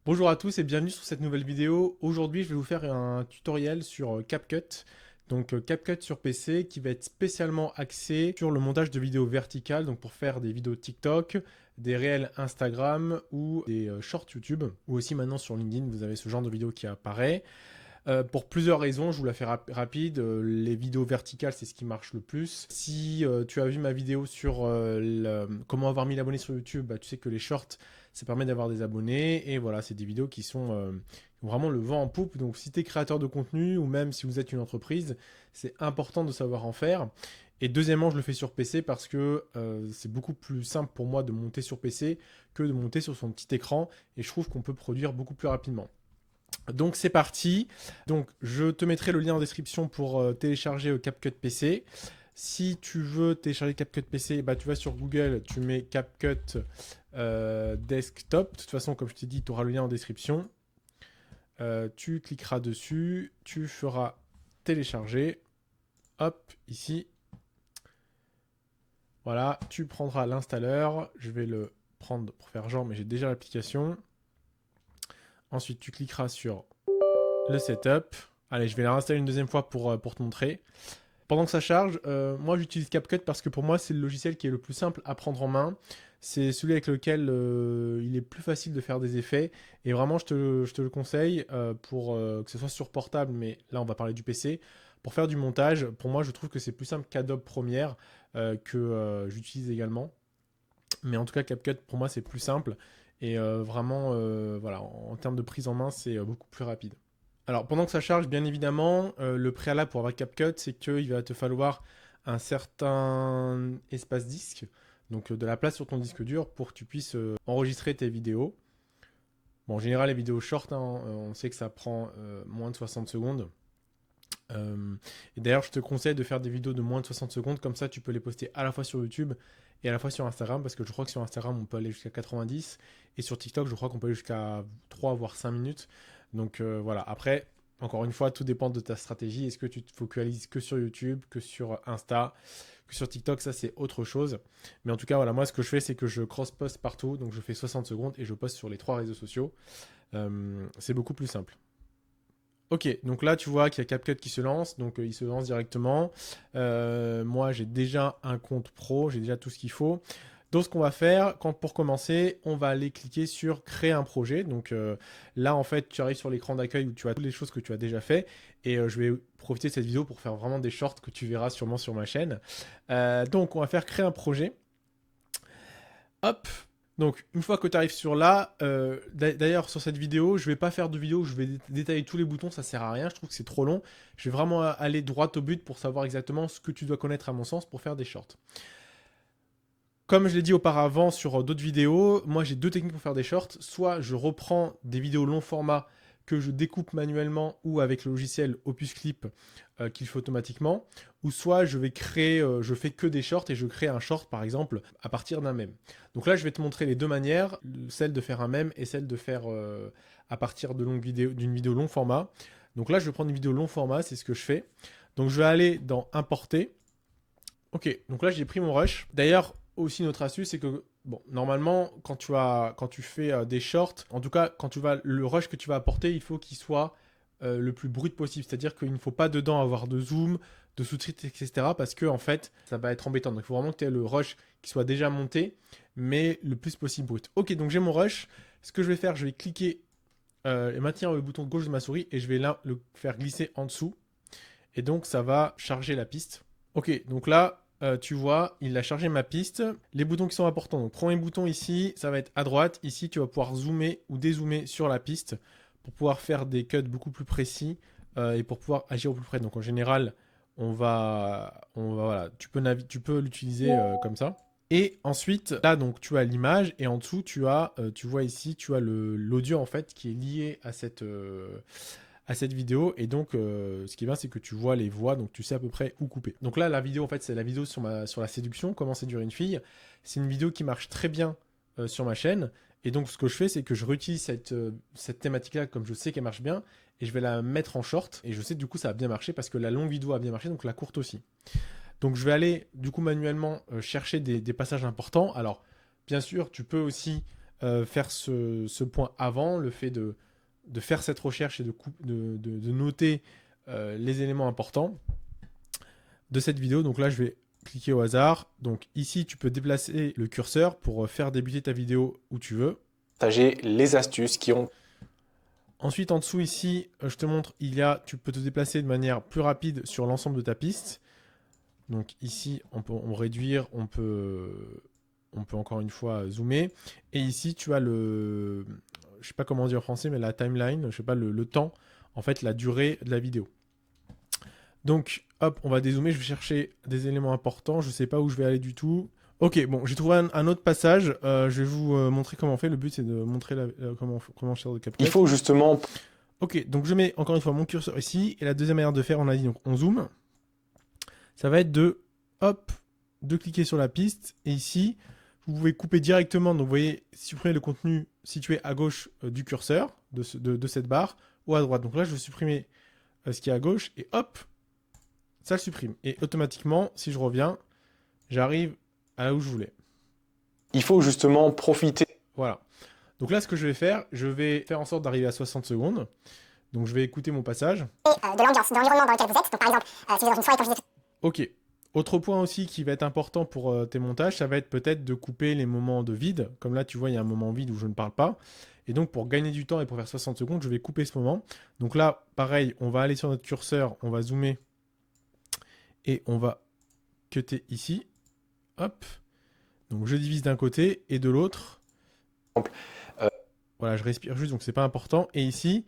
Bonjour à tous et bienvenue sur cette nouvelle vidéo. Aujourd'hui, je vais vous faire un tutoriel sur CapCut. Donc CapCut sur PC qui va être spécialement axé sur le montage de vidéos verticales, donc pour faire des vidéos TikTok, des réels Instagram ou des shorts YouTube. Ou aussi maintenant sur LinkedIn, vous avez ce genre de vidéo qui apparaît. Pour plusieurs raisons, je vous la fais rapide. Les vidéos verticales, c'est ce qui marche le plus. Si tu as vu ma vidéo sur comment avoir 1000 abonnés sur YouTube, bah, tu sais que les shorts, ça permet d'avoir des abonnés. Et voilà, c'est des vidéos qui sont vraiment le vent en poupe. Donc si tu es créateur de contenu ou même si vous êtes une entreprise, c'est important de savoir en faire. Et deuxièmement, je le fais sur PC parce que c'est beaucoup plus simple pour moi de monter sur PC que de monter sur son petit écran. Et je trouve qu'on peut produire beaucoup plus rapidement. Donc c'est parti. Donc je te mettrai le lien en description pour télécharger CapCut PC. Si tu veux télécharger CapCut PC, bah, tu vas sur Google, tu mets CapCut Desktop. De toute façon, comme je t'ai dit, tu auras le lien en description. Tu cliqueras dessus, tu feras télécharger. Hop, ici. Voilà, tu prendras l'installeur. Je vais le prendre pour faire genre, mais j'ai déjà l'application. Ensuite, tu cliqueras sur le setup. Allez, je vais la réinstaller une deuxième fois pour te montrer. Pendant que ça charge, moi j'utilise CapCut parce que pour moi c'est le logiciel qui est le plus simple à prendre en main. C'est celui avec lequel il est plus facile de faire des effets. Et vraiment, je te le conseille pour que ce soit sur portable, mais là on va parler du PC. Pour faire du montage, pour moi je trouve que c'est plus simple qu'Adobe Premiere que j'utilise également. Mais en tout cas, CapCut pour moi c'est plus simple. Et vraiment, voilà, en termes de prise en main, c'est beaucoup plus rapide. Alors, pendant que ça charge, bien évidemment, le préalable pour avoir CapCut, c'est qu'il va te falloir un certain espace disque, donc de la place sur ton disque dur pour que tu puisses enregistrer tes vidéos. Bon, en général, les vidéos short, hein, on sait que ça prend moins de 60 secondes. Et d'ailleurs, je te conseille de faire des vidéos de moins de 60 secondes, comme ça tu peux les poster à la fois sur YouTube et à la fois sur Instagram, parce que je crois que sur Instagram on peut aller jusqu'à 90 et sur TikTok je crois qu'on peut aller jusqu'à 3 voire 5 minutes. Donc voilà, après, encore une fois, tout dépend de ta stratégie. Est-ce que tu te focalises que sur YouTube, que sur Insta, que sur TikTok, ça c'est autre chose. Mais en tout cas, voilà, moi ce que je fais, c'est que je cross-poste partout, donc je fais 60 secondes et je poste sur les 3 réseaux sociaux. C'est beaucoup plus simple. Ok, donc là tu vois qu'il y a CapCut qui se lance, donc il se lance directement. Moi j'ai déjà un compte pro, j'ai déjà tout ce qu'il faut. Donc ce qu'on va faire, pour commencer, on va aller cliquer sur créer un projet. Donc là en fait tu arrives sur l'écran d'accueil où tu as toutes les choses que tu as déjà fait. Et je vais profiter de cette vidéo pour faire vraiment des shorts que tu verras sûrement sur ma chaîne. Donc on va faire créer un projet. Hop. Donc, une fois que tu arrives sur là, d'ailleurs, sur cette vidéo, je vais pas faire de vidéo où je vais détailler tous les boutons, ça sert à rien, je trouve que c'est trop long. Je vais vraiment aller droit au but pour savoir exactement ce que tu dois connaître, à mon sens, pour faire des shorts. Comme je l'ai dit auparavant sur d'autres vidéos, moi j'ai deux techniques pour faire des shorts. Soit je reprends des vidéos long format que je découpe manuellement ou avec le logiciel Opus Clip qu'il fait automatiquement, ou soit je vais créer, je fais que des shorts et je crée un short par exemple à partir d'un mème. Donc là je vais te montrer les deux manières, celle de faire un mème et celle de faire à partir d'une vidéo long format. Donc là je vais prendre une vidéo long format, c'est ce que je fais. Donc je vais aller dans importer. Ok, donc là j'ai pris mon rush. D'ailleurs, aussi notre astuce, c'est que bon, normalement, quand tu fais des shorts, en tout cas, le rush que tu vas apporter, il faut qu'il soit le plus brut possible. C'est-à-dire qu'il ne faut pas dedans avoir de zoom, de sous-titres, etc. Parce que en fait, ça va être embêtant. Donc il faut vraiment que tu aies le rush qui soit déjà monté, mais le plus possible brut. Ok, donc j'ai mon rush. Ce que je vais faire, je vais cliquer et maintenir le bouton gauche de ma souris et je vais là le faire glisser en dessous. Et donc ça va charger la piste. Ok, donc là, tu vois, il a chargé ma piste. Les boutons qui sont importants. Donc, premier bouton ici, ça va être à droite. Ici, tu vas pouvoir zoomer ou dézoomer sur la piste pour pouvoir faire des cuts beaucoup plus précis et pour pouvoir agir au plus près. Donc, en général, voilà, tu peux l'utiliser comme ça. Et ensuite, là, donc, tu as l'image et en dessous, tu vois ici, tu as l'audio en fait qui est lié à cette vidéo. Et donc, ce qui est bien, c'est que tu vois les voix, donc tu sais à peu près où couper. Donc là, la vidéo, en fait, c'est la vidéo sur la séduction, comment séduire une fille. C'est une vidéo qui marche très bien sur ma chaîne. Et donc, ce que je fais, c'est que je réutilise cette thématique-là, comme je sais qu'elle marche bien, et je vais la mettre en short. Et je sais, du coup, ça a bien marché parce que la longue vidéo a bien marché, donc la courte aussi. Donc, je vais aller, du coup, manuellement chercher des passages importants. Alors, bien sûr, tu peux aussi faire ce point avant, le fait de faire cette recherche et de noter les éléments importants de cette vidéo. Donc là, je vais cliquer au hasard. Donc ici, tu peux déplacer le curseur pour faire débuter ta vidéo où tu veux. Partager les astuces qui ont... Ensuite, en dessous ici, je te montre, tu peux te déplacer de manière plus rapide sur l'ensemble de ta piste. Donc ici, on peut réduire, on peut encore une fois zoomer. Et ici, tu as je sais pas comment dire en français, mais la timeline, je sais pas, le temps, en fait, la durée de la vidéo. Donc, hop, on va dézoomer, je vais chercher des éléments importants, je sais pas où je vais aller du tout. Ok, bon, j'ai trouvé un autre passage, je vais vous montrer comment on fait. Le but, c'est de montrer comment faire de CapCut. Il faut justement... Ok, donc je mets encore une fois mon curseur ici, et la deuxième manière de faire, on a dit, donc on zoome. Ça va être de cliquer sur la piste, et ici, vous pouvez couper directement, donc vous voyez, supprimer le contenu situé à gauche du curseur, de cette barre, ou à droite. Donc là, je vais supprimer ce qui est à gauche, et hop, ça le supprime. Et automatiquement, si je reviens, j'arrive à là où je voulais. Il faut justement profiter. Voilà. Donc là, ce que je vais faire en sorte d'arriver à 60 secondes. Donc je vais écouter mon passage. Et de l'ambiance, de l'environnement dans lequel vous êtes. Donc par exemple, si vous êtes dans une soirée, comme je disais. Ok. Autre point aussi qui va être important pour tes montages, ça va être peut-être de couper les moments de vide. Comme là, tu vois, il y a un moment vide où je ne parle pas. Et donc, pour gagner du temps et pour faire 60 secondes, je vais couper ce moment. Donc là, pareil, on va aller sur notre curseur, on va zoomer. Et on va cutter ici. Hop. Donc, je divise d'un côté et de l'autre. Voilà, je respire juste, donc c'est pas important. Et ici,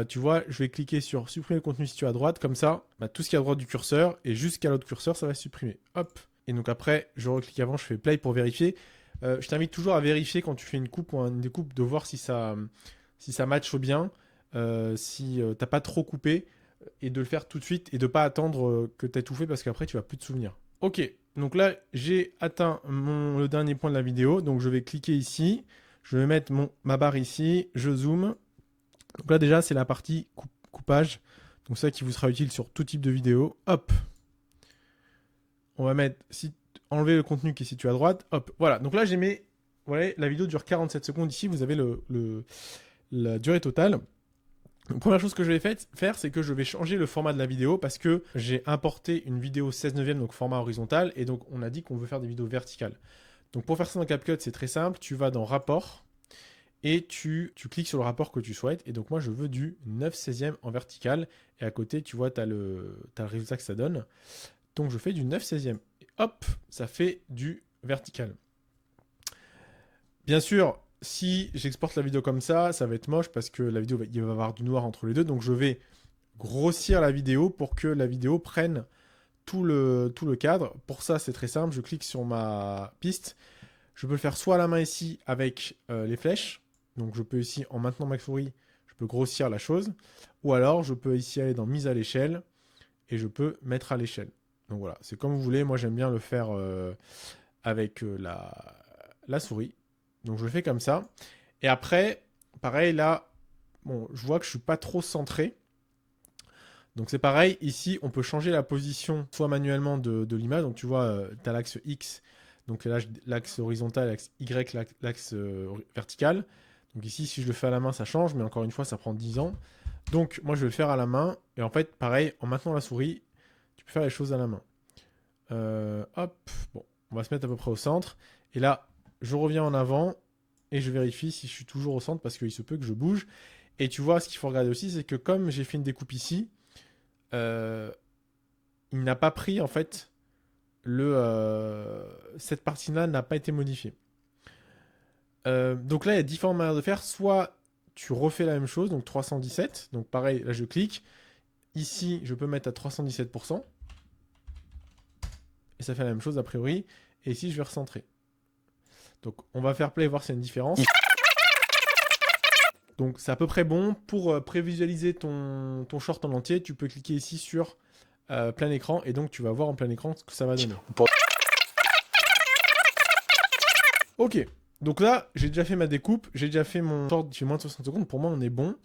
tu vois, je vais cliquer sur supprimer le contenu situé à droite. Comme ça, tout ce qui est à droite du curseur et jusqu'à l'autre curseur, ça va se supprimer. Hop. Et donc après, je reclique avant, je fais play pour vérifier. Je t'invite toujours à vérifier quand tu fais une coupe ou une découpe, de voir si ça matche bien, si t'as pas trop coupé, et de le faire tout de suite et de pas attendre que tu aies tout fait parce qu'après tu vas plus te souvenir. Ok, donc là j'ai atteint le dernier point de la vidéo, donc je vais cliquer ici, je vais mettre ma barre ici, je zoome. Donc là déjà c'est la partie coupage, donc ça qui vous sera utile sur tout type de vidéo. Hop, on va mettre enlever le contenu qui est situé à droite. Hop, voilà, donc là j'ai mis, voilà, la vidéo dure 47 secondes. Ici vous avez la durée totale. Donc, première chose que je vais faire, c'est que je vais changer le format de la vidéo parce que j'ai importé une vidéo 16/9, donc format horizontal, et donc on a dit qu'on veut faire des vidéos verticales. Donc pour faire ça dans CapCut, c'est très simple, tu vas dans rapport et tu cliques sur le rapport que tu souhaites. Et donc moi je veux du 9/16 en vertical, et à côté tu vois, tu as le résultat que ça donne. Donc je fais du 9/16 et hop, ça fait du vertical. Bien sûr, si j'exporte la vidéo comme ça va être moche parce que la vidéo, il va y avoir du noir entre les deux. Donc je vais grossir la vidéo pour que la vidéo prenne tout le cadre. Pour ça, c'est très simple. Je clique sur ma piste. Je peux le faire soit à la main ici avec les flèches. Donc je peux ici, en maintenant ma souris, je peux grossir la chose. Ou alors, je peux ici aller dans mise à l'échelle et je peux mettre à l'échelle. Donc voilà, c'est comme vous voulez. Moi, j'aime bien le faire avec la souris. Donc je le fais comme ça. Et après, pareil, là, bon, je vois que je suis pas trop centré. Donc c'est pareil, ici, on peut changer la position, soit manuellement de l'image. Donc tu vois, tu as l'axe X, donc l'axe horizontal, l'axe Y, l'axe vertical. Donc ici, si je le fais à la main, ça change, mais encore une fois, ça prend 10 ans. Donc moi, je vais le faire à la main. Et en fait, pareil, en maintenant la souris, tu peux faire les choses à la main. Hop, bon, on va se mettre à peu près au centre. Et là, je reviens en avant et je vérifie si je suis toujours au centre parce qu'il se peut que je bouge. Et tu vois, ce qu'il faut regarder aussi, c'est que comme j'ai fait une découpe ici, il n'a pas pris, en fait, cette partie-là n'a pas été modifiée. Donc là, il y a différentes manières de faire. Soit tu refais la même chose, donc 317. Donc pareil, là je clique. Ici, je peux mettre à 317%. Et ça fait la même chose a priori. Et ici, je vais recentrer. Donc on va faire play, voir s'il y a une différence. Donc c'est à peu près bon. Pour prévisualiser ton short en entier, tu peux cliquer ici sur plein écran. Et donc tu vas voir en plein écran ce que ça va donner. Ok. Donc là, j'ai déjà fait ma découpe. J'ai déjà fait mon short qui fait moins de 60 secondes. Pour moi, on est bon.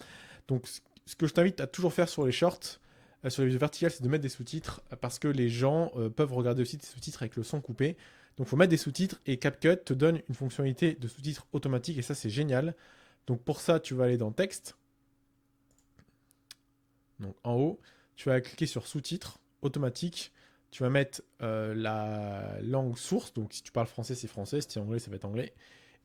Donc ce que je t'invite à toujours faire sur les shorts, sur les vidéos verticales, c'est de mettre des sous-titres. Parce que les gens peuvent regarder aussi des sous-titres avec le son coupé. Donc il faut mettre des sous-titres et CapCut te donne une fonctionnalité de sous-titres automatique et ça c'est génial. Donc pour ça, tu vas aller dans texte. Donc en haut, tu vas cliquer sur sous-titres automatique. Tu vas mettre la langue source. Donc si tu parles français, c'est français. Si tu es anglais, ça va être anglais.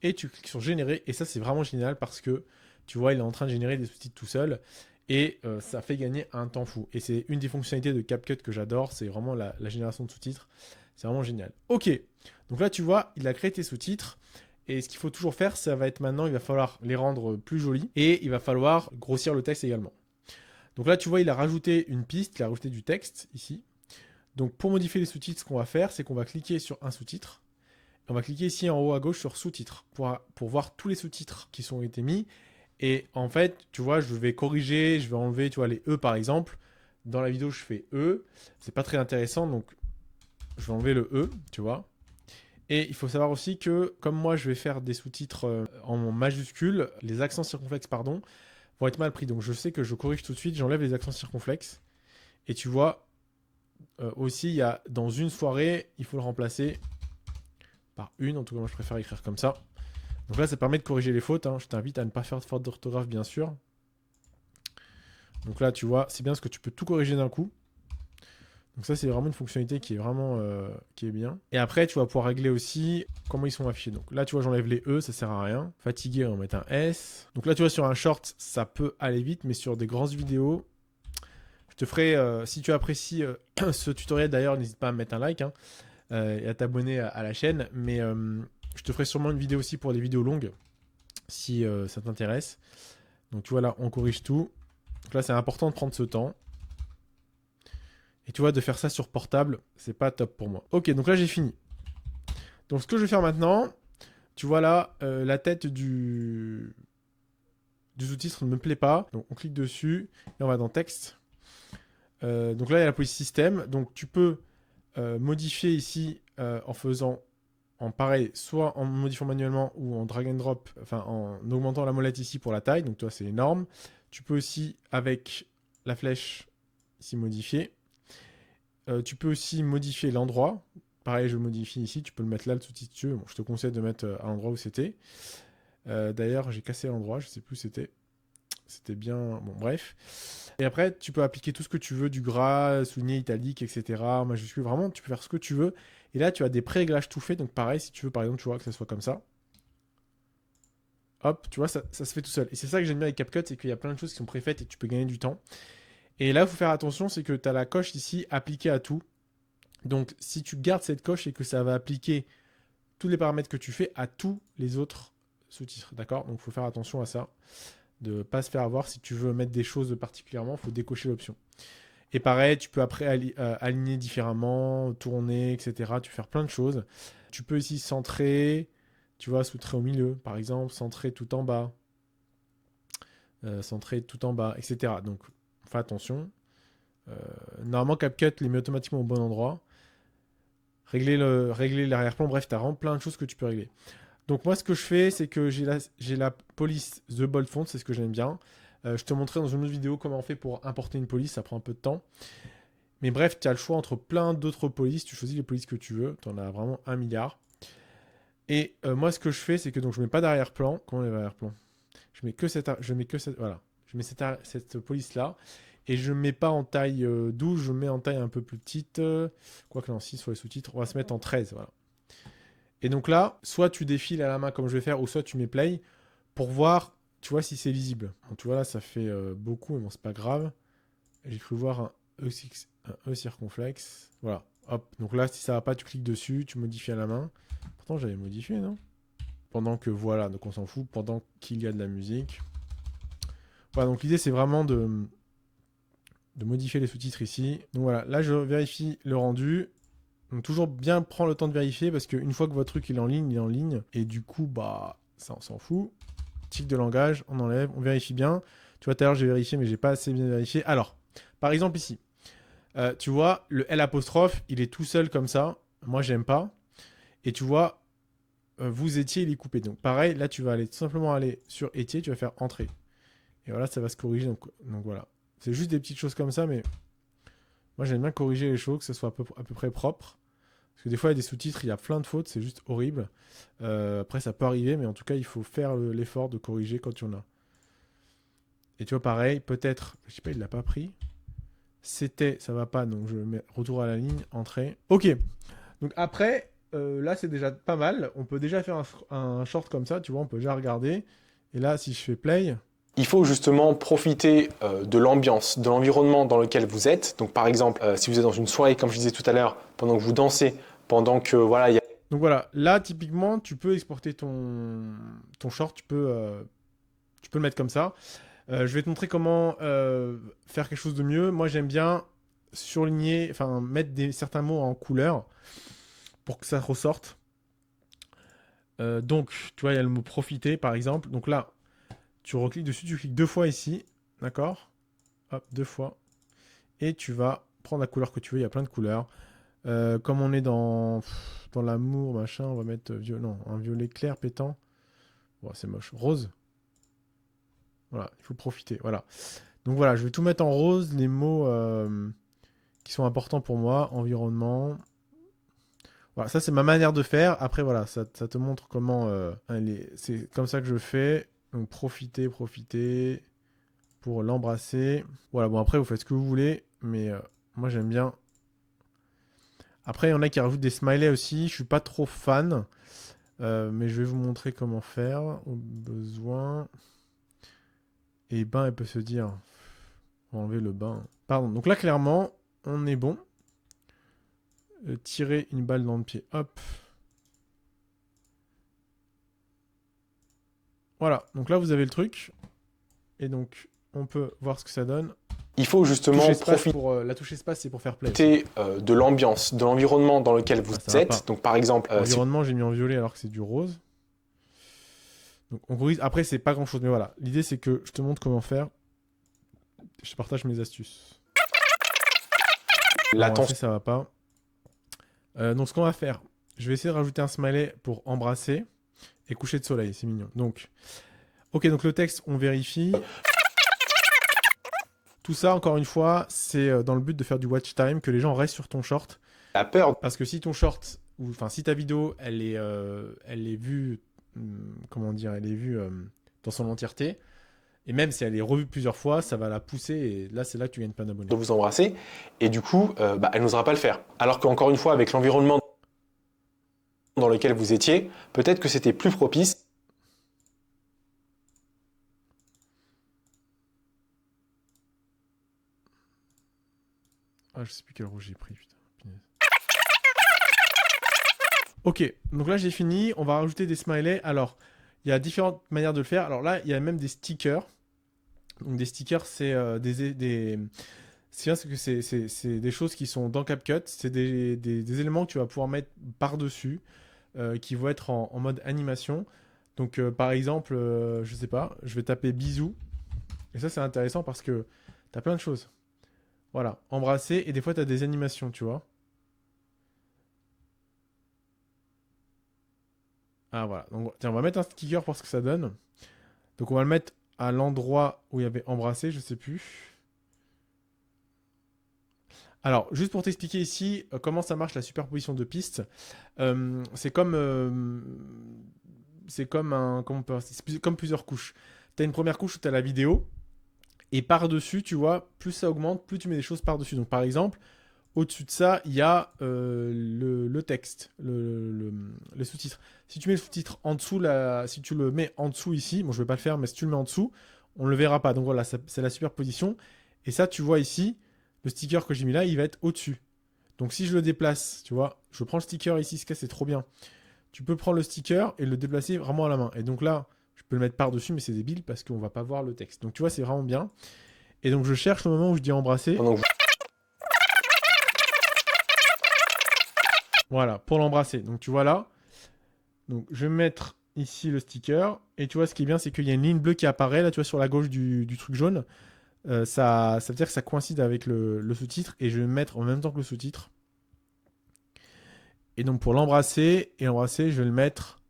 Et tu cliques sur générer. Et ça, c'est vraiment génial parce que tu vois, il est en train de générer des sous-titres tout seul. Et ça fait gagner un temps fou. Et c'est une des fonctionnalités de CapCut que j'adore. C'est vraiment la génération de sous-titres. C'est vraiment génial. Ok. Donc là, tu vois, il a créé tes sous-titres. Et ce qu'il faut toujours faire, ça va être maintenant, il va falloir les rendre plus jolis. Et il va falloir grossir le texte également. Donc là, tu vois, il a rajouté une piste, il a rajouté du texte ici. Donc pour modifier les sous-titres, ce qu'on va faire, c'est qu'on va cliquer sur un sous-titre. On va cliquer ici en haut à gauche sur sous-titres pour voir tous les sous-titres qui sont été mis. Et en fait, tu vois, je vais corriger, je vais enlever, tu vois, les E par exemple. Dans la vidéo, je fais E. C'est pas très intéressant, donc je vais enlever le E, tu vois. Et il faut savoir aussi que, comme moi, je vais faire des sous-titres en majuscules, les accents circonflexes, pardon, vont être mal pris. Donc je sais que je corrige tout de suite, j'enlève les accents circonflexes. Et tu vois, aussi, il y a dans une soirée, il faut le remplacer par une. En tout cas, moi, je préfère écrire comme ça. Donc là, ça permet de corriger les fautes. Hein. Je t'invite à ne pas faire de faute d'orthographe, bien sûr. Donc là, tu vois, c'est bien parce que tu peux tout corriger d'un coup. Donc ça, c'est vraiment une fonctionnalité qui est vraiment qui est bien. Et après, tu vas pouvoir régler aussi comment ils sont affichés. Donc là, tu vois, j'enlève les E, ça sert à rien. Fatigué, on va mettre un S. Donc là, tu vois, sur un short, ça peut aller vite, mais sur des grosses vidéos, je te ferai, si tu apprécies ce tutoriel d'ailleurs, n'hésite pas à mettre un like hein, et à t'abonner à la chaîne. Mais je te ferai sûrement une vidéo aussi pour des vidéos longues, si ça t'intéresse. Donc tu vois, là, on corrige tout. Donc là, c'est important de prendre ce temps. Et tu vois, de faire ça sur portable, c'est pas top pour moi. Ok, donc là, j'ai fini. Donc, ce que je vais faire maintenant, tu vois là, la tête du sous-titre ne me plaît pas. Donc, on clique dessus et on va dans texte. Donc là, il y a la police système. Donc, tu peux modifier ici en faisant en pareil, soit en modifiant manuellement ou en drag and drop, enfin en augmentant la molette ici pour la taille. Donc, toi, c'est énorme. Tu peux aussi, avec la flèche ici, modifier. Tu peux aussi modifier l'endroit. Pareil, je le modifie ici. Tu peux le mettre là, le sous-titre. Bon, je te conseille de mettre à l'endroit où c'était. D'ailleurs, j'ai cassé l'endroit. Je sais plus où c'était. C'était bien... Bon, bref. Et après, tu peux appliquer tout ce que tu veux. Du gras, souligné, italique, etc. Majuscule. Vraiment, tu peux faire ce que tu veux. Et là, tu as des pré-réglages tout faits. Donc pareil, si tu veux, par exemple, tu vois, que ça soit comme ça. Hop, tu vois, ça se fait tout seul. Et c'est ça que j'aime bien avec CapCut, c'est qu'il y a plein de choses qui sont préfaites et tu peux gagner du temps. Et là, il faut faire attention, c'est que tu as la coche ici appliquée à tout. Donc, si tu gardes cette coche et que ça va appliquer tous les paramètres que tu fais à tous les autres sous-titres. D'accord? Donc, il faut faire attention à ça. De ne pas se faire avoir. Si tu veux mettre des choses particulièrement, il faut décocher l'option. Et pareil, tu peux après aligner différemment, tourner, etc. Tu peux faire plein de choses. Tu peux ici centrer, tu vois, sous-trait au milieu, par exemple, centrer tout en bas. Centrer tout en bas, etc. Donc, fais attention. Normalement, CapCut les met automatiquement au bon endroit. Régler l'arrière-plan. Bref, tu as vraiment plein de choses que tu peux régler. Donc, moi, ce que je fais, c'est que j'ai la police The Bold Font. C'est ce que j'aime bien. Je te montrerai dans une autre vidéo comment on fait pour importer une police. Ça prend un peu de temps. Mais bref, tu as le choix entre plein d'autres polices. Tu choisis les polices que tu veux. Tu en as vraiment 1 milliard. Et moi, ce que je fais, c'est que donc, je ne mets pas d'arrière-plan. Comment on est l'arrière-plan? Je mets que cette... Voilà. Je mets cette police-là. Et je ne mets pas en taille 12, je mets en taille un peu plus petite. Quoique non, 6 sur les sous-titres. On va se mettre en 13, voilà. Et donc là, soit tu défiles à la main comme je vais faire, ou soit tu mets play pour voir, tu vois, si c'est visible. Donc, tu vois, là, ça fait beaucoup, mais bon, c'est pas grave. J'ai cru voir un E circonflexe. Voilà, hop. Donc là, si ça va pas, tu cliques dessus, tu modifies à la main. Pourtant, j'avais modifié, non? Pendant que, voilà, donc on s'en fout, pendant qu'il y a de la musique. Voilà, donc l'idée, c'est vraiment de modifier les sous-titres ici. Donc voilà, là je vérifie le rendu. Donc toujours bien prendre le temps de vérifier parce qu'une fois que votre truc il est en ligne, il est en ligne. Et du coup, bah, ça on s'en fout. Tic de langage, on enlève, on vérifie bien. Tu vois, tout à l'heure j'ai vérifié, mais j'ai pas assez bien vérifié. Alors, par exemple ici, tu vois, le L apostrophe, il est tout seul comme ça. Moi, j'aime pas. Et tu vois, vous étiez, il est coupé. Donc pareil, là tu vas aller tout simplement aller sur étiez, tu vas faire entrée. Et voilà, ça va se corriger. Donc voilà. C'est juste des petites choses comme ça, mais moi j'aime bien corriger les choses, que ce soit à peu près propre. Parce que des fois, il y a des sous-titres, il y a plein de fautes, c'est juste horrible. Après, ça peut arriver, mais en tout cas, il faut faire l'effort de corriger quand il y en a. Et tu vois, pareil, peut-être, je sais pas, il l'a pas pris. C'était, ça va pas, donc je mets retour à la ligne, entrée. Ok. Donc après, là, c'est déjà pas mal. On peut déjà faire un short comme ça, tu vois, on peut déjà regarder. Et là, si je fais play, Il faut justement profiter de l'ambiance, de l'environnement dans lequel vous êtes. Donc par exemple, si vous êtes dans une soirée, comme je disais tout à l'heure, pendant que vous dansez, pendant que voilà, il y a donc voilà, là, typiquement, tu peux exporter ton short, tu peux le mettre comme ça. Je vais te montrer comment faire quelque chose de mieux. Moi, j'aime bien surligner, enfin, mettre certains mots en couleur pour que ça ressorte. Donc, tu vois, il y a le mot profiter, par exemple. Donc là, tu recliques dessus, tu cliques 2 fois ici, d'accord? Hop, 2 fois. Et tu vas prendre la couleur que tu veux, il y a plein de couleurs. Comme on est dans l'amour, machin, on va mettre non, un violet clair pétant. Oh, c'est moche. Rose. Voilà, il faut profiter. Voilà. Donc voilà, je vais tout mettre en rose, les mots qui sont importants pour moi. Environnement. Voilà, ça c'est ma manière de faire. Après, voilà, ça te montre comment... c'est comme ça que je fais. Donc profiter pour l'embrasser. Voilà, bon après, vous faites ce que vous voulez. Mais moi, j'aime bien. Après, il y en a qui rajoutent des smileys aussi. Je suis pas trop fan. Mais je vais vous montrer comment faire au besoin. Et ben, elle peut se dire... On va enlever le bain. Pardon. Donc là, clairement, on est bon. Tirer une balle dans le pied. Hop. Voilà. Donc là, vous avez le truc. Et donc, on peut voir ce que ça donne. il faut justement profiter la touche espace, c'est pour faire play. de l'ambiance, de l'environnement dans lequel vous Ça va pas. êtes. Donc par exemple, Environnement, j'ai mis en violet alors que c'est du rose. Donc on corrige. Après, c'est pas grand chose. Mais voilà. L'idée, c'est que je te montre comment faire. Je partage mes astuces. l'attention, Ça va pas. Donc ce qu'on va faire, je vais essayer de rajouter un smiley pour embrasser et coucher de soleil, c'est mignon. Donc, ok, donc le texte, on vérifie. Tout ça, encore une fois, c'est dans le but de faire du watch time, que les gens restent sur ton short. la peur, Parce que si ton short, ou enfin si ta vidéo, elle est vue, comment dire, elle est vue dans son entièreté, et même si elle est revue plusieurs fois, ça va la pousser, et là, c'est là que tu gagnes plein d'abonnés. de vous embrasser, et du coup, elle n'osera pas le faire. Alors qu'encore une fois, avec l'environnement dans lequel vous étiez, peut-être que c'était plus propice. Ah, je sais plus quel rouge j'ai pris, putain. Punaise. Ok, donc là j'ai fini. On va rajouter des smileys. Alors, il y a différentes manières de le faire. Alors là, il y a même des stickers. Donc des stickers, c'est c'est bien, c'est que c'est des choses qui sont dans CapCut. C'est des éléments que tu vas pouvoir mettre par-dessus, qui vont être en mode animation. Donc par exemple, je sais pas, je vais taper bisous. Et ça c'est intéressant parce que t'as plein de choses. Voilà, embrasser, et des fois, tu as des animations, tu vois. Ah, voilà. Donc, tiens, on va mettre un sticker pour ce que ça donne. Donc, on va le mettre à l'endroit où il y avait embrassé, je sais plus. Alors, juste pour t'expliquer ici comment ça marche la superposition de pistes. C'est comme c'est comme plusieurs couches. Tu as une première couche où tu as la vidéo. Et par-dessus, tu vois, plus ça augmente, plus tu mets des choses par-dessus. Donc, par exemple, au-dessus de ça, il y a le texte, les sous-titres. Si tu mets le sous-titre en dessous, si tu le mets en dessous ici, bon, je ne vais pas le faire, mais si tu le mets en dessous, on ne le verra pas. Donc voilà, c'est la superposition. Et ça, tu vois ici, le sticker que j'ai mis là, il va être au-dessus. Donc si je le déplace, tu vois, je prends le sticker ici, ce cas, c'est trop bien. Tu peux prendre le sticker et le déplacer vraiment à la main. Et donc là, je peux le mettre par-dessus, mais c'est débile parce qu'on va pas voir le texte. Donc tu vois, c'est vraiment bien. Et donc je cherche le moment où je dis embrasser. Pendant que Voilà, pour l'embrasser. Donc tu vois là. Donc je vais mettre ici le sticker. Et tu vois, ce qui est bien, c'est qu'il y a une ligne bleue qui apparaît là, tu vois, sur la gauche du truc jaune. Ça veut dire que ça coïncide avec le sous-titre. Et je vais le mettre en même temps que le sous-titre. Et donc pour l'embrasser, je vais le mettre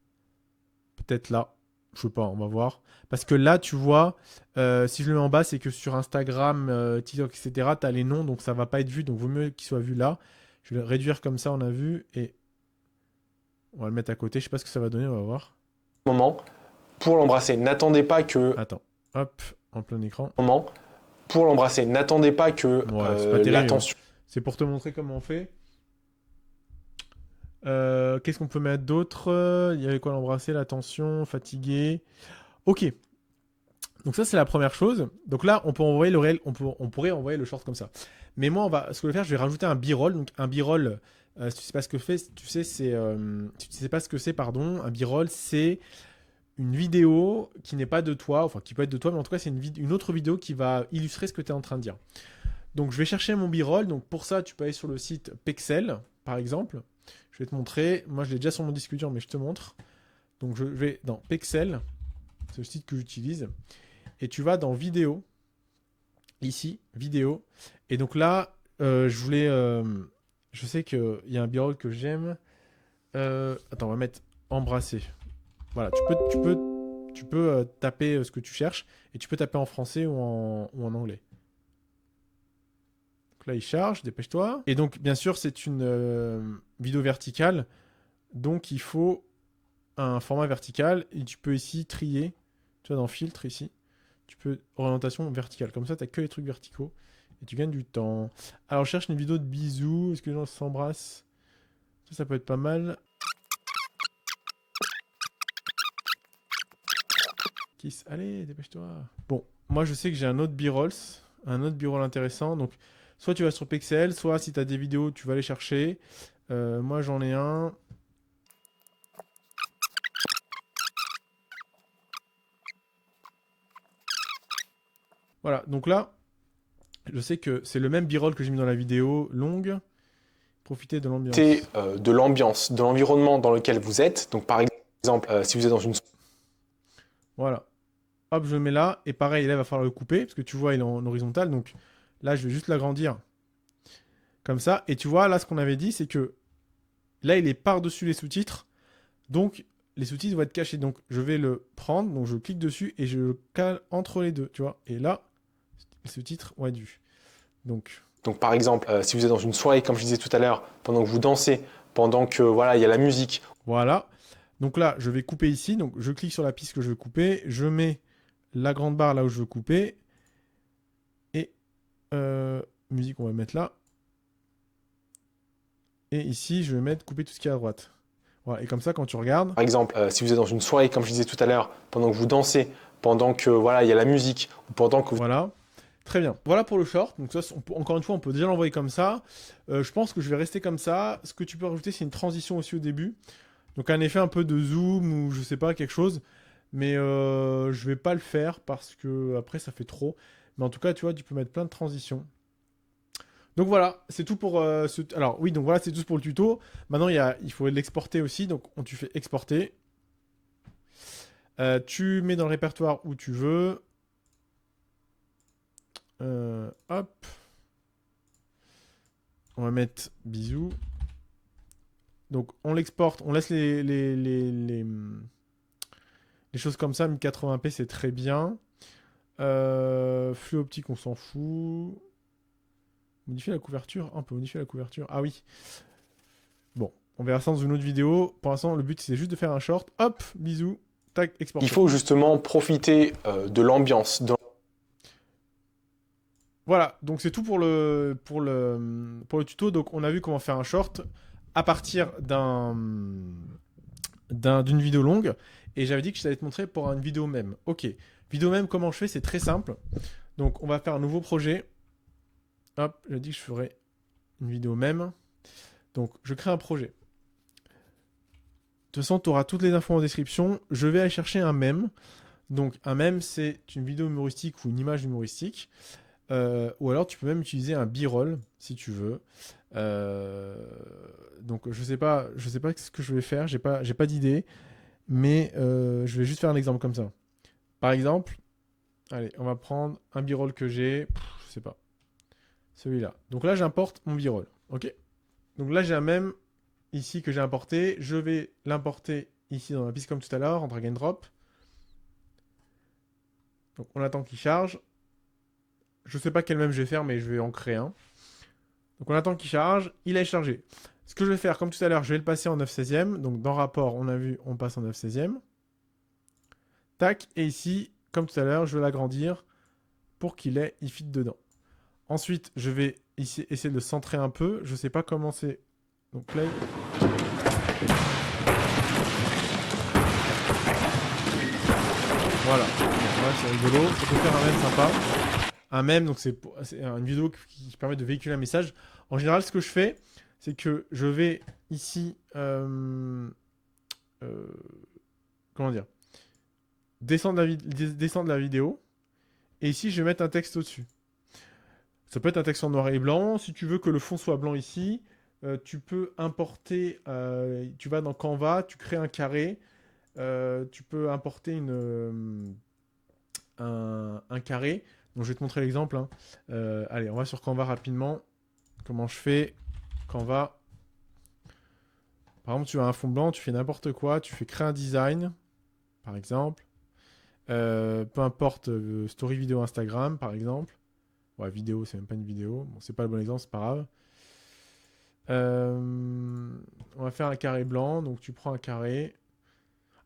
peut-être là. Je sais pas, on va voir. Parce que là, tu vois, si je le mets en bas, c'est que sur Instagram, TikTok, etc., tu as les noms, donc ça va pas être vu. Donc vaut mieux qu'il soit vu là. Je vais le réduire comme ça, on a vu, et on va le mettre à côté. Je sais pas ce que ça va donner, on va voir. Moment pour l'embrasser. N'attendez pas que... Attends, hop, en plein écran. Moment pour l'embrasser. N'attendez pas que Ouais, c'est pas terrible, l'attention... C'est pour te montrer comment on fait. Qu'est-ce qu'on peut mettre d'autre? Il y avait quoi l'embrasser, l'attention, fatigué. Ok. Donc ça c'est la première chose. Donc là on peut envoyer le réel, on pourrait envoyer le short comme ça. Mais moi ce que je vais faire, je vais rajouter un b-roll. Donc un b-roll, si tu sais pas ce que fait, tu sais c'est, si tu sais pas ce que c'est, pardon, un b-roll c'est une vidéo qui n'est pas de toi, enfin qui peut être de toi, mais en tout cas c'est une autre vidéo qui va illustrer ce que tu es en train de dire. Donc je vais chercher mon b-roll. Donc pour ça tu peux aller sur le site Pexel par exemple. Je vais te montrer. Moi je l'ai déjà sur mon disque dur mais je te montre. Donc je vais dans Pexel, c'est le site que j'utilise. Et tu vas dans vidéo, ici, vidéo. Et donc là, je sais qu'il y a un b-roll que j'aime. Attends, on va mettre embrasser. Voilà, tu peux taper ce que tu cherches. Et tu peux taper en français ou en anglais. Donc là, il charge, dépêche-toi. Et donc, bien sûr, c'est une vidéo verticale. Donc, il faut un format vertical. Et tu peux ici trier. Tu vois, dans filtre, ici. Tu peux orientation verticale. Comme ça, tu n'as que les trucs verticaux. Et tu gagnes du temps. Alors, je cherche une vidéo de bisous. Est-ce que les gens s'embrassent? Ça peut être pas mal. Kiss. Allez, dépêche-toi. Bon, moi, je sais que j'ai un autre b-roll. Un autre b-roll intéressant. Donc, soit tu vas sur Pexel, soit si tu as des vidéos, tu vas les chercher. Moi, j'en ai un. Voilà, donc là, je sais que c'est le même b-roll que j'ai mis dans la vidéo longue. Profitez de l'ambiance. de l'ambiance, de l'environnement dans lequel vous êtes. Donc par exemple, si vous êtes dans une... Voilà. Hop, je le mets là. Et pareil, là, il va falloir le couper. Parce que tu vois, il est en horizontal. Donc là, je vais juste l'agrandir. Comme ça. Et tu vois, là, ce qu'on avait dit, c'est que là, il est par-dessus les sous-titres. Donc, les sous-titres vont être cachés. Donc, je vais le prendre. Donc, je clique dessus et je le cale entre les deux. Tu vois. Et là, les sous-titres vont être vus. Donc par exemple, si vous êtes dans une soirée, comme je disais tout à l'heure, pendant que vous dansez, pendant que voilà, il y a la musique. Voilà. Donc là, je vais couper ici. Donc je clique sur la piste que je veux couper. Je mets la grande barre là où je veux couper. Et musique, on va mettre là. Et ici, je vais mettre couper tout ce qui est à droite. Voilà. Et comme ça, quand tu regardes... Par exemple, si vous êtes dans une soirée, comme je disais tout à l'heure, pendant que vous dansez, pendant que voilà, il y a la musique, ou pendant que vous... Voilà. Très bien. Voilà pour le short. Donc ça, encore une fois, on peut déjà l'envoyer comme ça. Je pense que je vais rester comme ça. Ce que tu peux rajouter, c'est une transition aussi au début. Donc un effet un peu de zoom ou je sais pas, quelque chose. Mais je vais pas le faire parce que après ça fait trop. Mais en tout cas, tu vois, tu peux mettre plein de transitions. Donc voilà, c'est tout pour Alors oui, donc voilà, c'est tout pour le tuto. Maintenant, il faut l'exporter aussi. Donc tu fais exporter. Tu mets dans le répertoire où tu veux. Hop. On va mettre bisous. Donc on l'exporte, on laisse les choses comme ça. 1080p c'est très bien. Flux optique on s'en fout. Modifier la couverture. On peut modifier la couverture. Ah oui. Bon, on verra ça dans une autre vidéo. Pour l'instant le but c'est juste de faire un short. Hop, bisous. Tac, exporter. Il faut justement profiter de l'ambiance. Voilà, donc c'est tout pour le tuto. Donc on a vu comment faire un short à partir d'une vidéo longue. Et j'avais dit que je t'allais te montrer pour une vidéo même. Ok, vidéo même, comment je fais? C'est très simple. Donc on va faire un nouveau projet. Hop, j'ai dit que je ferais une vidéo même. Donc je crée un projet. De toute façon, tu auras toutes les infos en description. Je vais aller chercher un mème. Donc un mème, c'est une vidéo humoristique ou une image humoristique. Ou alors tu peux même utiliser un b-roll si tu veux. Donc je sais pas ce que je vais faire, j'ai pas d'idée, mais je vais juste faire un exemple comme ça. Par exemple, allez, on va prendre un b-roll que j'ai, je sais pas, celui-là. Donc là j'importe mon b-roll, ok. Donc là j'ai un mème ici que j'ai importé, je vais l'importer ici dans la piste comme tout à l'heure en drag and drop. Donc on attend qu'il charge. Je sais pas quel mème je vais faire, mais je vais en créer un. Donc on attend qu'il charge, il est chargé. Ce que je vais faire, comme tout à l'heure, je vais le passer en 9/16e. Donc dans rapport, on a vu, on passe en 9/16e. Tac, et ici, comme tout à l'heure, je vais l'agrandir pour qu'il fit dedans. Ensuite, je vais ici essayer de le centrer un peu. Je sais pas comment c'est. Donc play. Voilà. Bon, ouais, c'est rigolo. Ça peut faire un mème sympa. Un mème, donc c'est une vidéo qui permet de véhiculer un message. En général, ce que je fais, c'est que je vais ici... comment dire, descendre la vidéo. Et ici, je vais mettre un texte au-dessus. Ça peut être un texte en noir et blanc. Si tu veux que le fond soit blanc ici, tu peux importer... tu vas dans Canva, tu crées un carré. Tu peux importer un carré. Donc, je vais te montrer l'exemple. Hein. Allez, on va sur Canva rapidement. Comment je fais Canva. Par exemple, tu as un fond blanc, tu fais n'importe quoi. Tu fais créer un design, par exemple. Peu importe, story vidéo Instagram, par exemple. Ouais, vidéo, c'est même pas une vidéo. Bon, c'est pas le bon exemple, c'est pas grave. On va faire un carré blanc. Donc, tu prends un carré.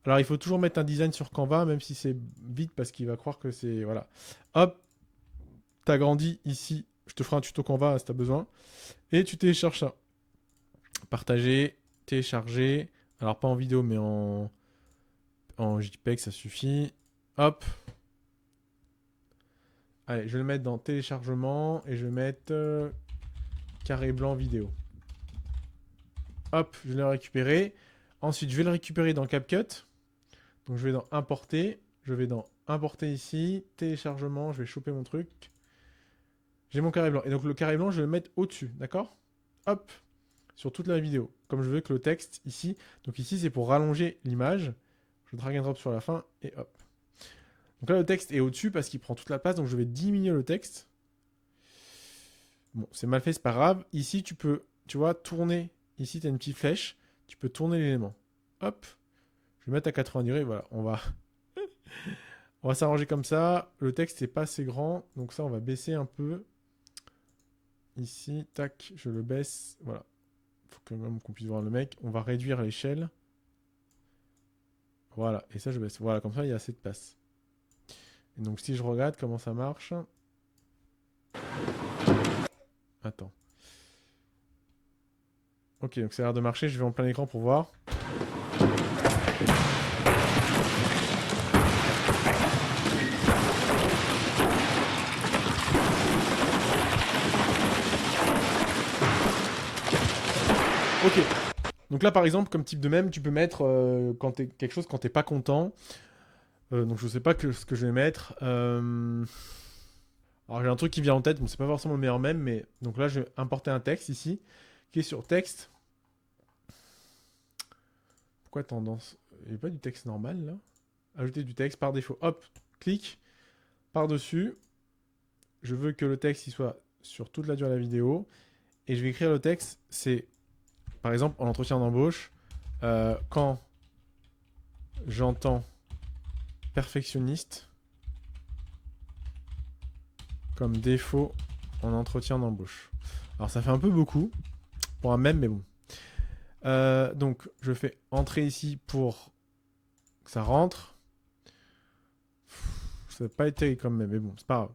Alors, il faut toujours mettre un design sur Canva, même si c'est vite, parce qu'il va croire que c'est... Voilà. Hop. T'agrandis ici. Je te ferai un tuto Canva si t'as besoin. Et tu télécharges ça. Partager, télécharger. Alors, pas en vidéo, mais en JPEG, ça suffit. Hop. Allez, je vais le mettre dans téléchargement. Et je vais mettre carré blanc vidéo. Hop, je l'ai récupéré. Ensuite, je vais le récupérer dans CapCut. Donc, je vais dans importer. Je vais dans importer ici. Téléchargement. Je vais choper mon truc. J'ai mon carré blanc. Et donc, le carré blanc, je vais le mettre au-dessus. D'accord ? Hop. Sur toute la vidéo. Comme je veux que le texte ici. Donc, ici, c'est pour rallonger l'image. Je drag and drop sur la fin. Et hop. Donc là, le texte est au-dessus parce qu'il prend toute la place. Donc, je vais diminuer le texte. Bon, c'est mal fait, c'est pas grave. Ici, tu peux, tu vois, tourner. Ici, tu as une petite flèche. Tu peux tourner l'élément. Hop. Je vais mettre à 90 degrés. Voilà, on va... on va s'arranger comme ça. Le texte n'est pas assez grand. Donc ça, on va baisser un peu. Ici, tac, je le baisse. Voilà. Il faut quand même qu'on puisse voir le mec. On va réduire l'échelle. Voilà. Et ça, je baisse. Voilà, comme ça, il y a assez de place. Et donc, si je regarde comment ça marche... Attends. Ok, donc ça a l'air de marcher. Je vais en plein écran pour voir. Ok. Donc là, par exemple, comme type de mème, tu peux mettre quelque chose quand t'es pas content. Donc je sais pas ce que je vais mettre. Alors j'ai un truc qui vient en tête. Bon, c'est pas forcément le meilleur mème, mais donc là, je vais importer un texte ici, qui est sur texte. Pourquoi tendance? Il n'y a pas du texte normal là? Ajouter du texte par défaut. Hop, clic par-dessus. Je veux que le texte il soit sur toute la durée de la vidéo. Et je vais écrire le texte. C'est, par exemple, en entretien d'embauche, quand j'entends perfectionniste comme défaut en entretien d'embauche. Alors ça fait un peu beaucoup pour un mème, mais bon. Donc je fais entrer ici pour que ça rentre. Ça va pas être terrible comme même, mais bon, c'est pas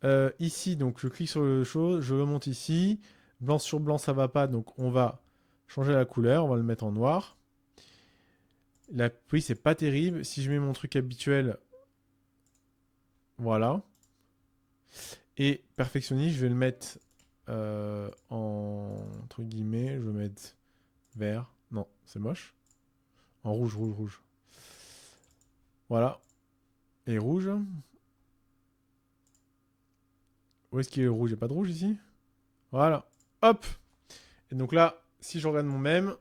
grave. Ici, donc je clique sur le chose, je remonte ici. Blanc sur blanc, ça va pas, donc on va changer la couleur, on va le mettre en noir. La pluie, c'est pas terrible. Si je mets mon truc habituel, voilà. Et perfectionniste, je vais le mettre en entre guillemets, je vais mettre vert. Non, c'est moche. En rouge, rouge, rouge. Voilà. Et rouge. Où est-ce qu'il est le rouge? Il n'y a pas de rouge ici? Voilà. Hop! Et donc là, si je regarde mon mème.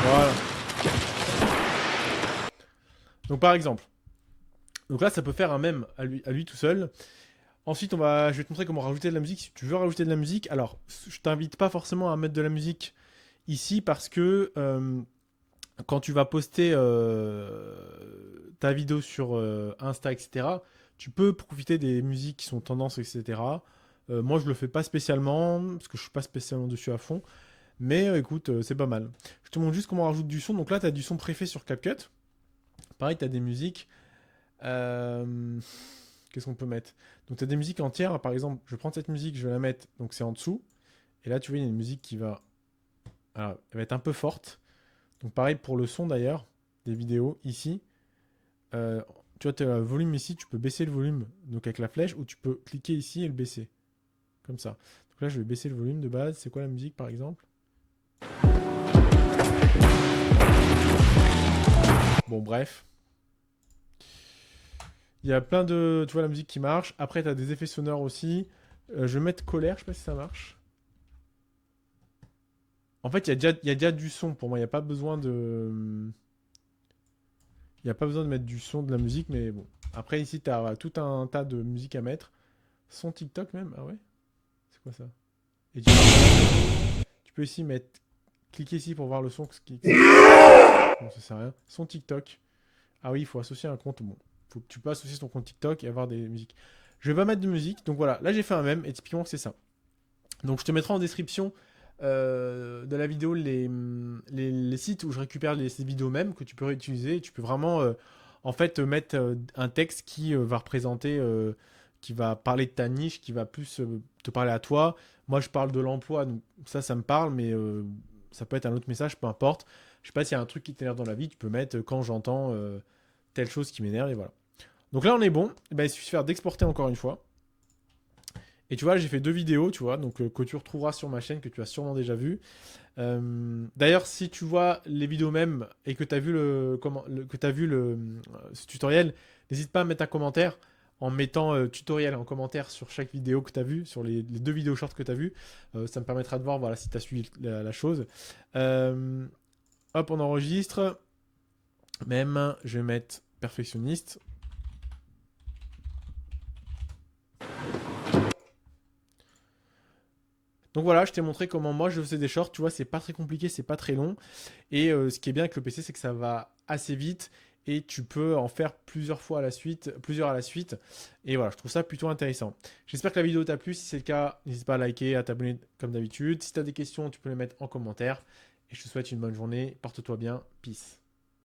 Voilà. Donc par exemple. Donc là, ça peut faire un mème à lui tout seul. Ensuite, je vais te montrer comment rajouter de la musique. Si tu veux rajouter de la musique, alors je t'invite pas forcément à mettre de la musique ici parce que quand tu vas poster ta vidéo sur Insta, etc., tu peux profiter des musiques qui sont tendances, etc. Moi, je le fais pas spécialement parce que je suis pas spécialement dessus à fond. Mais écoute, c'est pas mal. Je te montre juste comment on rajoute du son. Donc là, tu as du son préfet sur CapCut. Pareil, tu as des musiques. Qu'est-ce qu'on peut mettre? Donc tu as des musiques entières. Par exemple, je prends cette musique, je vais la mettre. Donc c'est en dessous. Et là, tu vois, il y a une musique qui va. Alors, elle va être un peu forte. Donc pareil pour le son d'ailleurs, des vidéos ici. Tu vois, tu as le volume ici, tu peux baisser le volume donc avec la flèche ou tu peux cliquer ici et le baisser. Comme ça. Donc là, je vais baisser le volume de base. C'est quoi la musique par exemple? Bon, bref. Il y a plein de. Tu vois la musique qui marche. Après, tu as des effets sonores aussi. Je vais mettre colère, je sais pas si ça marche. En fait, il y a déjà du son pour moi. Il n'y a pas besoin de. Il n'y a pas besoin de mettre du son de la musique, mais bon. Après, ici, tu as tout un tas de musique à mettre. Son TikTok même. Ah ouais? C'est quoi ça? Et tu peux ici mettre. Cliquer ici pour voir le son. Bon, ça sert à rien. Son TikTok. Ah oui, il faut associer un compte. Bon, faut que tu peux associer ton compte TikTok et avoir des musiques. Je vais pas mettre de musique. Donc voilà, là j'ai fait un mème et typiquement c'est ça. Donc je te mettrai en description de la vidéo les sites où je récupère ces vidéos même que tu peux réutiliser. Et tu peux vraiment en fait mettre un texte qui va représenter, qui va parler de ta niche, qui va plus te parler à toi. Moi je parle de l'emploi, donc ça me parle, mais ça peut être un autre message, peu importe. Je sais pas s'il y a un truc qui t'énerve dans la vie, tu peux mettre quand j'entends telle chose qui m'énerve et voilà. Donc là on est bon. Et ben, il suffit de faire d'exporter encore une fois. Et tu vois, j'ai fait 2 vidéos, tu vois, donc que tu retrouveras sur ma chaîne, que tu as sûrement déjà vu. D'ailleurs, si tu vois les vidéos même et que tu as vu ce tutoriel, n'hésite pas à mettre un commentaire en mettant tutoriel en commentaire sur chaque vidéo que tu as vu, sur les 2 vidéos shorts que tu as vu. Ça me permettra de voir voilà, si tu as suivi la chose. Hop, on enregistre. Même, je vais mettre perfectionniste. Donc voilà, je t'ai montré comment moi je faisais des shorts. Tu vois, c'est pas très compliqué, c'est pas très long. Et ce qui est bien avec le PC, c'est que ça va assez vite et tu peux en faire plusieurs à la suite. Et voilà, je trouve ça plutôt intéressant. J'espère que la vidéo t'a plu. Si c'est le cas, n'hésite pas à liker, à t'abonner comme d'habitude. Si tu as des questions, tu peux les mettre en commentaire. Et je te souhaite une bonne journée. Porte-toi bien. Peace.